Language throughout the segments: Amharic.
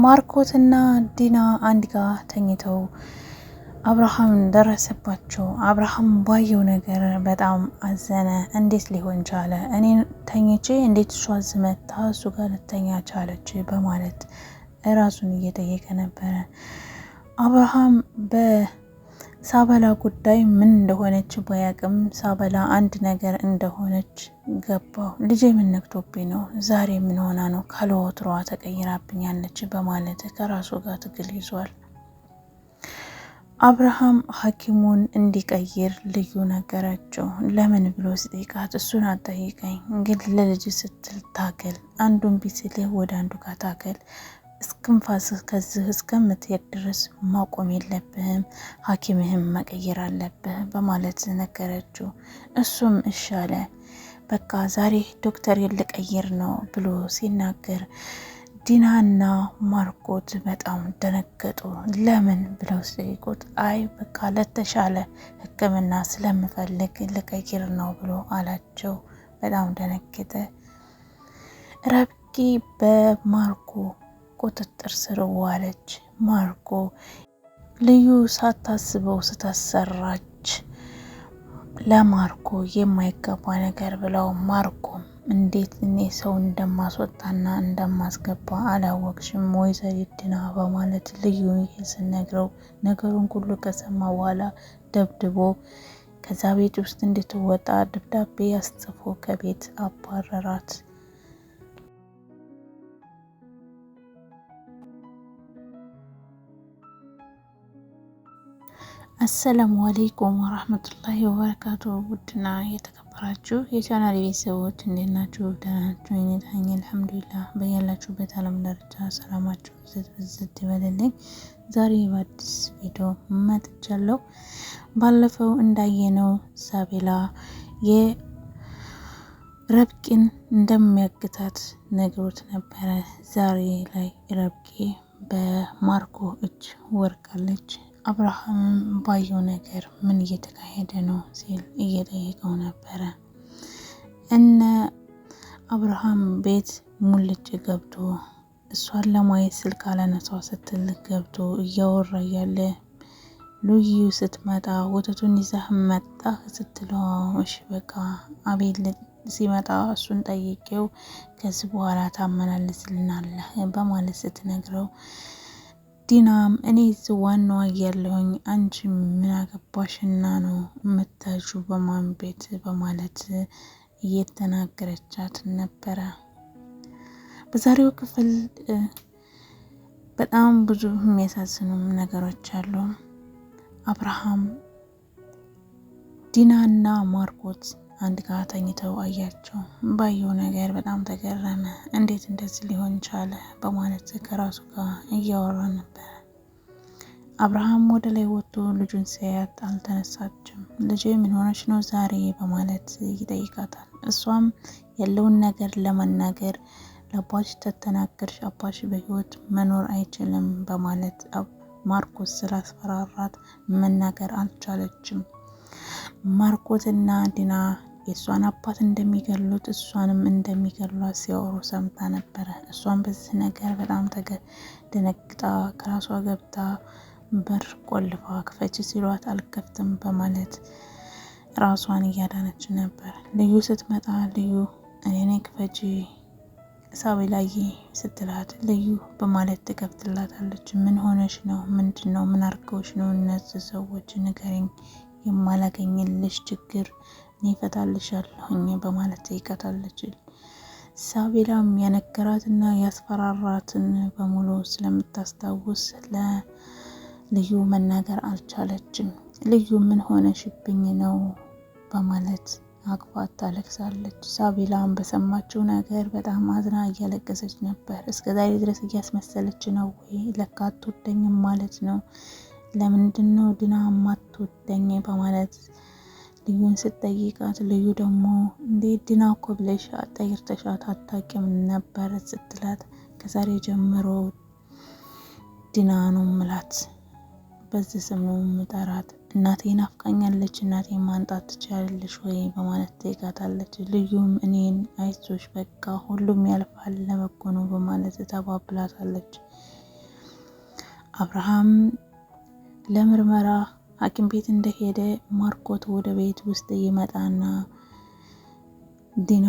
ማርኮትና ዲና አንድ ጋር ተኝተው አብርሃም ደረሰባቸው። አብርሃም ባየው ነገር በጣም አዘነ። እንዴት ሊሆን ቻለ? እኔ ተኝቼ እንዴት እሷ ዝመታ እሱ ጋር ልተኛ ቻለች? በማለት እራሱን እየጠየቀ ነበረ። አብርሃም በሳበላ ጉዳይ ምን እንደሆነች ባያቅም ሳበላ አንድ ነገር እንደሆነች ገባው። ልጄ ምን ነክቶብኝ ነው? ዛሬ ምን ሆና ነው? ካለወትሯ ተቀይራብኛለች በማለት ከራሱ ጋር ትግል ይዟል። አብርሃም ሐኪሙን እንዲቀይር ልዩ ነገራቸው። ለምን ብሎ ሲጠይቃት እሱን አጠይቀኝ፣ ግን ለልጅ ስትል ታገል፣ አንዱን ቢስልህ ወደ አንዱ ጋር ታገል፣ እስክንፋስህ ከዚህ እስከምትሄድ ድረስ ማቆም የለብህም፣ ሐኪምህም መቀየር አለብህ በማለት ነገረችው። እሱም እሻለ በቃ ዛሬ ዶክተር ልቀይር ነው ብሎ ሲናገር ዲናና ማርኮት በጣም ደነገጡ። ለምን ብለው ሲጠይቁት አይ በቃ ለተሻለ ሕክምና ስለምፈልግ ልቀይር ነው ብሎ አላቸው። በጣም ደነገጠ። ረብቃ በማርኮ ቁጥጥር ስር ዋለች። ማርኮ ልዩ ሳታስበው ስታሰራች ለማርኮ የማይገባ ነገር ብለው ማርኮም እንዴት እኔ ሰው እንደማስወጣና እንደማስገባ አላወቅሽም ወይዘሪት ዲና በማለት ልዩ ስነግረው ነገሩን ሁሉ ከሰማ በኋላ ደብድቦ ከዛ ቤት ውስጥ እንድትወጣ ደብዳቤ አስጽፎ ከቤት አባረራት። አሰላሙ አለይኩም ወራህመቱላሂ ወበረካቱ። ውድና የተከበራችሁ የቻናል ቤተሰቦች እንዴት ናችሁ? ደህና ናችሁ? እኔ ነኝ አልሐምዱሊላህ። በያላችሁበት ዓለም ዳርቻ ሰላማችሁ ብዝት ይበልልኝ። ዛሬ በአዲስ ቪዲዮ መጥቻለሁ። ባለፈው እንዳየነው ሳቤላ የረብቃን እንደሚያግታት ነግሮት ነበረ። ዛሬ ላይ ረብቃ በማርኮ እጅ ወርቃለች። አብርሃም ባየው ነገር ምን እየተካሄደ ነው ሲል እየጠየቀው ነበረ። እነ አብርሃም ቤት ሙልጭ ገብቶ እሷን ለማየት ስልክ አላነሳው ስትል ገብቶ እያወራ ያለ ልዩ ስትመጣ ወተቱን ይዘህ መጣ ስትለው እሺ በቃ አቤል ሲመጣ እሱን ጠይቄው ከዚህ በኋላ ታመናልስልናለህ በማለት ስትነግረው ዲናም እኔ ዋናዋ እያለሁኝ አንቺ ምን አገባሽና ነው የምታዡ በማን ቤት በማለት እየተናገረቻት ነበረ። በዛሬው ክፍል በጣም ብዙ የሚያሳዝኑ ነገሮች አሉ። አብርሃም ዲናና ማርኮት አንድ ጋር ተኝተው አያቸው። ባየው ነገር በጣም ተገረመ። እንዴት እንደዚህ ሊሆን ቻለ በማለት ከራሱ ጋር እያወራ ነበር። አብርሃም ወደ ላይ ወጥቶ ልጁን ሲያያት አልተነሳችም። ልጄ ምን ሆነች ነው ዛሬ በማለት ይጠይቃታል። እሷም ያለውን ነገር ለመናገር ለአባትሽ ተተናገርሽ አባትሽ በህይወት መኖር አይችልም በማለት ማርኮት ስላስፈራራት መናገር አልቻለችም። ማርኮትና ዲና የእሷን አባት እንደሚገሉት እሷንም እንደሚገሏት ሲያወሩ ሰምታ ነበረ። እሷን በዚህ ነገር በጣም ደነግጣ ከራሷ ገብታ በር ቆልፋ ክፈች ሲሏት አልከፍትም በማለት ራሷን እያዳነች ነበር። ልዩ ስትመጣ ልዩ እኔ ክፈች ሳቤላዬ ስትላት ልዩ በማለት ትከፍትላታለች። ምን ሆነሽ ነው? ምንድን ነው? ምን አርገውሽ ነው? እነዚህ ሰዎች ንገረኝ፣ የማላገኝልሽ ችግር እኔ እፈታልሻለሁኝ በማለት ትይቀታለች። ሳቤላም ያነገራትና ያስፈራራትን በሙሉ ስለምታስታውስ ለልዩ መናገር አልቻለችም። ልዩ ምን ሆነሽብኝ ነው በማለት አቅፋት ታለቅሳለች። ሳቤላም በሰማችው ነገር በጣም አዝና እያለቀሰች ነበር። እስከዛሬ ድረስ እያስመሰለች ነው ወይ? ለካ አትወደኝም ማለት ነው። ለምንድን ነው ዲና ማትወደኝ በማለት ልዩን ስትጠይቃት ልዩ ደግሞ እንዴ ዲና እኮ ብለሽ ጠይርተሻት አታውቂም ነበር ስትላት ከዛሬ ጀምሮ ዲና ነው ምላት፣ በዚህ ስም ነው ምጠራት፣ እናቴ ናፍቃኛለች፣ እናቴ ማንጣት ትችላለሽ ወይ በማለት ትጠይቃታለች። ልዩም እኔን አይዞሽ በቃ ሁሉም ያልፋል ለበጎ ነው በማለት ተባብላታለች። አብርሃም ለምርመራ ሐኪም ቤት እንደሄደ ማርኮት ወደ ቤት ውስጥ ይመጣና ዲና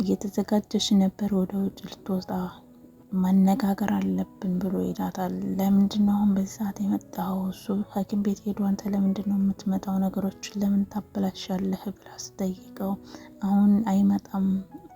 እየተዘጋጀች ነበር ወደ ውጭ ልትወጣ። መነጋገር አለብን ብሎ ይላታል። ለምንድነው አሁን በዚህ ሰዓት የመጣው? እሱ ሐኪም ቤት ሄዶ አንተ ለምንድነው የምትመጣው? ነገሮችን ለምን ታበላሻለህ ብላ ስጠይቀው አሁን አይመጣም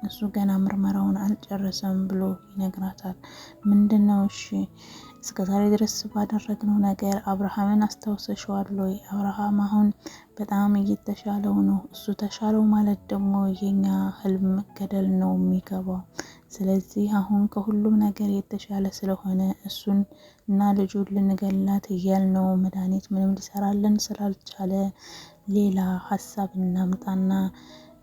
እሱ ገና ምርመራውን አልጨረሰም ብሎ ይነግራታል። ምንድነው? እሺ እስከዛሬ ድረስ ባደረግነው ነገር አብርሃምን አስታውሰሽዋል ወይ? አብርሃም አሁን በጣም እየተሻለው ነው። እሱ ተሻለው ማለት ደግሞ የኛ ህልም ገደል ነው የሚገባው። ስለዚህ አሁን ከሁሉም ነገር የተሻለ ስለሆነ እሱን እና ልጁን ልንገላት እያልነው መድኃኒት ምንም ሊሰራልን ስላልቻለ ሌላ ሀሳብ እናምጣና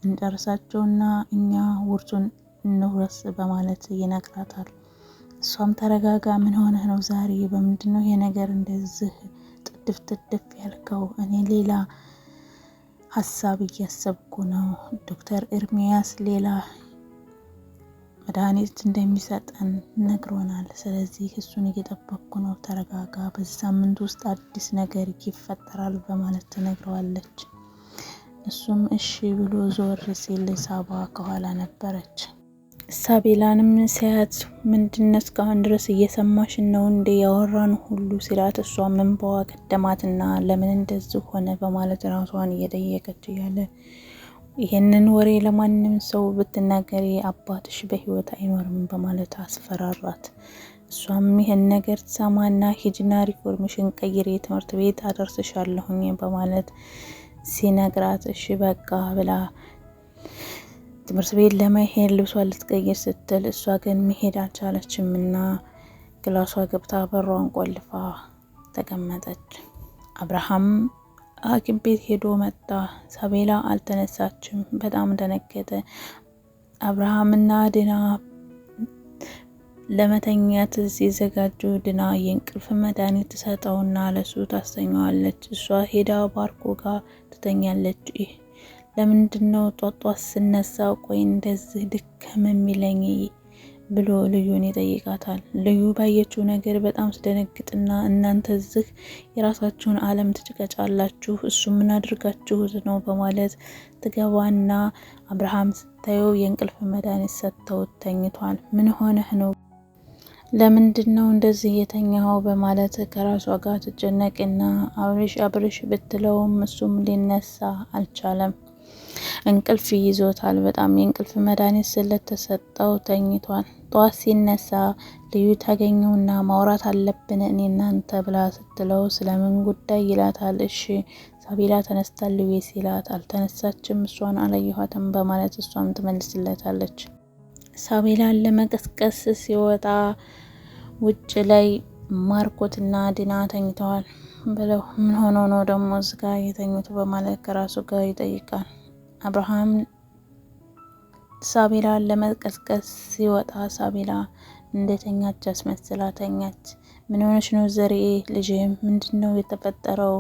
እንጨርሳቸውና እኛ ውርሱን እንውረስ በማለት ይነግራታል። እሷም ተረጋጋ፣ ምን ሆነህ ነው ዛሬ? በምንድነው ይሄ ነገር እንደዚህ ጥድፍ ያልከው? እኔ ሌላ ሀሳብ እያሰብኩ ነው። ዶክተር ኤርሚያስ ሌላ መድኃኒት እንደሚሰጠን ነግሮናል። ስለዚህ እሱን እየጠበቅኩ ነው። ተረጋጋ፣ በዚህ ሳምንት ውስጥ አዲስ ነገር ይፈጠራል በማለት ትነግረዋለች። እሱም እሺ ብሎ ዞር ሲል ሳባ ከኋላ ነበረች። ሳቤላንም ሲያት ምንድነው እስካሁን ድረስ እየሰማሽ ነው እንደ ያወራን ሁሉ ሲላት፣ እሷ መንባዋ ቀደማትና ለምን እንደዚህ ሆነ በማለት ራሷን እየጠየቀች እያለ ይሄንን ወሬ ለማንም ሰው ብትናገሪ አባትሽ በህይወት አይኖርም በማለት አስፈራራት። እሷም ይሄን ነገር ሰማና ሂጅና ሪፎርሜሽን ቀይሬ ትምህርት ቤት አደርስሻለሁኝ በማለት ሲነግራት እሺ በቃ ብላ ትምህርት ቤት ለመሄድ ልብሷን ልትቀይር ስትል እሷ ግን መሄድ አልቻለችም እና ክላሷ ገብታ በሯን ቆልፋ ተቀመጠች። አብርሃም ሐኪም ቤት ሄዶ መጣ። ሳቤላ አልተነሳችም። በጣም ደነገጠ። አብርሃምና ዲና ለመተኛት ሲዘጋጁ ዲና የእንቅልፍ መድኃኒት ትሰጠውና ለሱ ታስተኛዋለች። እሷ ሄዳ ባርኮ ጋር ትተኛለች። ለምንድነው ጧጧት ስነሳ ቆይ እንደዚህ ድከም የሚለኝ ብሎ ልዩን ይጠይቃታል። ልዩ ባየችው ነገር በጣም ስደነግጥና እናንተ እዚህ የራሳችሁን ዓለም ትጭቀጫላችሁ፣ እሱ ምን አድርጋችሁት ነው በማለት ትገባና አብርሃም ስታየው የእንቅልፍ መድኃኒት ሰጥተው ተኝቷል። ምን ሆነህ ነው? ለምንድነው እንደዚህ የተኛው በማለት ከራሷ ጋር ትጨነቅና አብርሽ ብትለውም እሱም ሊነሳ አልቻለም። እንቅልፍ ይዞታል። በጣም የእንቅልፍ መድኃኒት ስለተሰጠው ተኝቷል። ጠዋት ሲነሳ ልዩ ታገኘውና ማውራት አለብን እኔ እናንተ ብላ ስትለው ስለምን ጉዳይ ይላታል። እሺ ሳቤላ ተነስታለች ወይስ ይላት። አልተነሳችም፣ እሷን አላየኋትም በማለት እሷም ትመልስለታለች። ሳቤላን ለመቀስቀስ ሲወጣ ውጭ ላይ ማርኮትና ዲና ተኝተዋል ብለው ምን ሆኖ ነው ደግሞ እዚጋ የተኙት በማለት ከራሱ ጋር ይጠይቃል። አብርሃም ሳቤላን ለመቀስቀስ ሲወጣ ሳቤላ እንደተኛች አስመስላ ተኛች። ምን ሆነሽ ነው ዘሬ ልጄ? ምንድነው የተፈጠረው?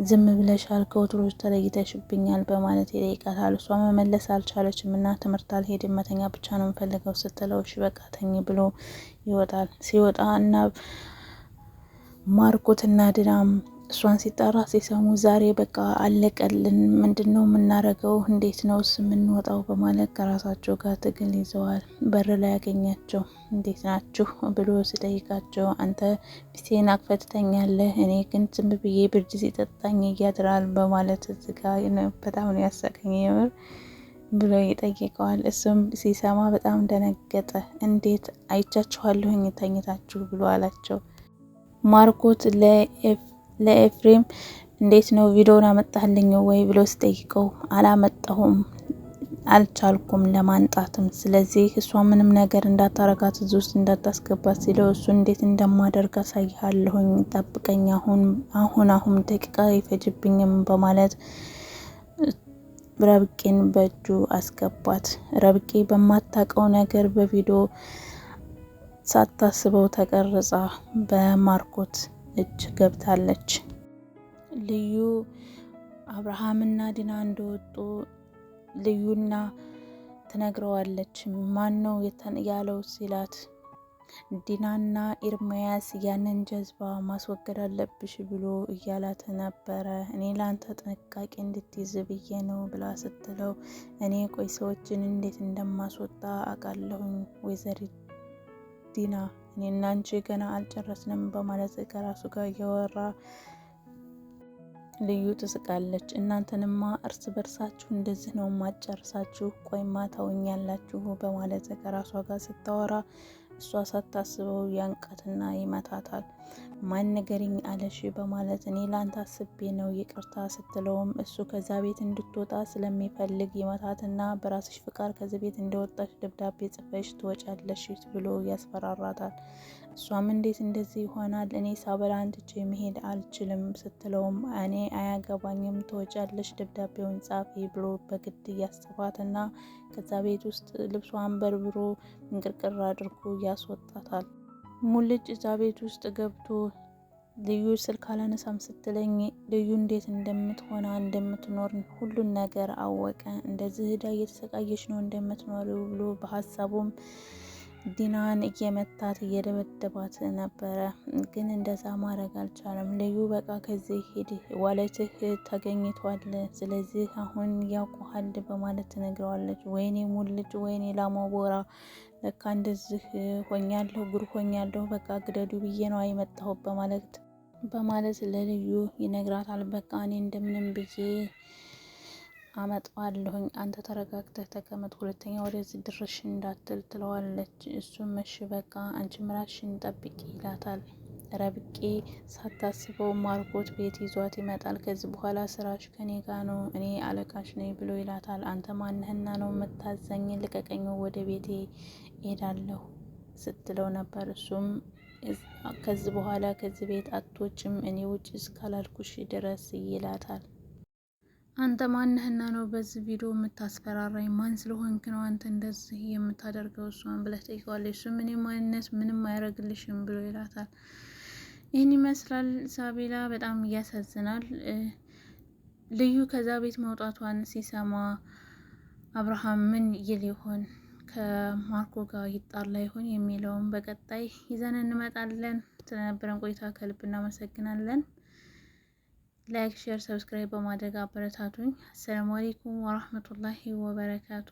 ዝም ብለሻል፣ ከወትሮች ተለይተሽብኛል በማለት ይጠይቃታል። እሷ መመለስ አልቻለችም እና ትምህርት አልሄድም መተኛ ብቻ ነው የምፈልገው ስትለው እሺ በቃ ተኝ ብሎ ይወጣል። ሲወጣ እና ማርኮትና ዲናም እሷን ሲጠራ ሲሰሙ ዛሬ በቃ አለቀልን፣ ምንድነው የምናረገው? እንዴት ነው የምንወጣው? በማለት ከራሳቸው ጋር ትግል ይዘዋል። በር ላይ ያገኛቸው እንዴት ናችሁ ብሎ ሲጠይቃቸው አንተ ፊቴን አክፈትተኛለህ፣ እኔ ግን ዝም ብዬ ብርድ ሲጠጣኝ እያድራል በማለት እዚጋ በጣም ነው ያሳቀኝ የምር ብሎ ይጠይቀዋል። እሱም ሲሰማ በጣም ደነገጠ። እንዴት አይቻችኋለሁኝ ተኝታችሁ ብሎ አላቸው። ማርኮት ለኤፍሬም እንዴት ነው ቪዲዮን አመጣልኝ ወይ ብሎ ሲጠይቀው አላመጣሁም፣ አልቻልኩም ለማንጣትም፣ ስለዚህ እሷ ምንም ነገር እንዳታረጋት እዚህ ውስጥ እንዳታስገባት ሲለው እሱ እንዴት እንደማደርግ አሳይሃለሁኝ፣ ጠብቀኝ፣ አሁን ደቂቃ ይፈጅብኝም በማለት ረብቄን በእጁ አስገባት። ረብቄ በማታቀው ነገር በቪዲዮ ሳታስበው ተቀርጻ በማርኮት እጅ ገብታለች። ልዩ አብርሃምና ዲና እንደወጡ ልዩና ትነግረዋለች። ማን ነው ያለው ሲላት ዲናና ኤርሚያስ ያንን ጀዝባ ማስወገድ አለብሽ ብሎ እያላት ነበረ። እኔ ለአንተ ጥንቃቄ እንድትይዝ ብዬ ነው ብላ ስትለው እኔ ቆይ ሰዎችን እንዴት እንደማስወጣ አውቃለሁኝ ወይዘሪት ዲና፣ እኔና አንቺ ገና አልጨረስንም በማለት ከራሱ ጋር እያወራ ልዩ ትስቃለች። እናንተንማ እርስ በርሳችሁ እንደዚህ ነው ማጨርሳችሁ፣ ቆይማ ታውኛላችሁ በማለት ከራሷ ጋር ስታወራ እሷ ሳታስበው ያንቃትና ይመታታል። ማን ነገርኝ አለሽ በማለት እኔ ላንተ አስቤ ነው ይቅርታ ስትለውም እሱ ከዛ ቤት እንድትወጣ ስለሚፈልግ ይመታትና በራስሽ ፍቃድ ከዚህ ቤት እንደወጣሽ ደብዳቤ ጽፈሽ ትወጫለሽ ብሎ ያስፈራራታል። እሷም እንዴት እንደዚህ ይሆናል? እኔ ሳበላ አንትቼ መሄድ አልችልም ስትለውም እኔ አያገባኝም ትወጫለሽ ደብዳቤውን ጻፊ ብሎ በግድ እያስፋትና ከዛ ቤት ውስጥ ልብሷን በርብሮ እንቅርቅር አድርጎ ያስወጣታል። ሙልጭ እዛ ቤት ውስጥ ገብቶ ልዩ ስልክ አላነሳም ስትለኝ ልዩ እንዴት እንደምትሆና እንደምትኖር ሁሉን ነገር አወቀ። እንደዚህ ሄዳ እየተሰቃየች ነው እንደምትኖሪው ብሎ በሀሳቡም ዲናን እየመታት እየደበደባት ነበረ። ግን እንደዛ ማድረግ አልቻለም። ልዩ በቃ ከዚህ ሄድ ዋለትህ ተገኝቷል፣ ስለዚህ አሁን ያውቁሃል በማለት ትነግረዋለች። ወይኔ ሙልጭ፣ ወይኔ ላሞቦራ፣ ለካ እንደዚህ ሆኛለሁ፣ ጉር ሆኛለሁ፣ በቃ ግደዱ ብዬ ነው አይመጣሁ በማለት ለልዩ ይነግራታል። በቃ እኔ እንደምንም ብዬ አመጣዋለሁኝ፣ አንተ ተረጋግተህ ተቀመጥ፣ ሁለተኛ ወደዚህ ድርሽ እንዳትል ትለዋለች። እሱም እሺ በቃ አንቺ ራስሽን ጠብቂ ይላታል። ረብቄ ሳታስበው ማርኮት ቤት ይዟት ይመጣል። ከዚህ በኋላ ስራሽ ከኔ ጋ ነው፣ እኔ አለቃሽ ነኝ ብሎ ይላታል። አንተ ማንህና ነው የምታዘኝ? ልቀቀኝ፣ ወደ ቤቴ ሄዳለሁ ስትለው ነበር። እሱም ከዚህ በኋላ ከዚህ ቤት አትወጭም፣ እኔ ውጭ እስካላልኩሽ ድረስ ይላታል። አንተ ማንህና ነው በዚህ ቪዲዮ የምታስፈራራኝ? ማን ስለሆንክ ነው አንተ እንደዚህ የምታደርገው? እሷን ብለህ ጠይቀዋለች። እሱ ምን ማንነት ምንም አያደርግልሽም ብሎ ይላታል። ይህን ይመስላል ሳቤላ። በጣም እያሳዝናል። ልዩ ከዛ ቤት መውጣቷን ሲሰማ አብርሃም ምን ይል ይሆን? ከማርኮ ጋር ይጣላ ይሆን የሚለውን በቀጣይ ይዘን እንመጣለን። ስለነበረን ቆይታ ከልብ እናመሰግናለን። ላይክ፣ ሼር፣ ሰብስክራይብ በማድረግ አበረታቱኝ። አሰላሙ አለይኩም ወራህመቱላሂ ወበረካቱ።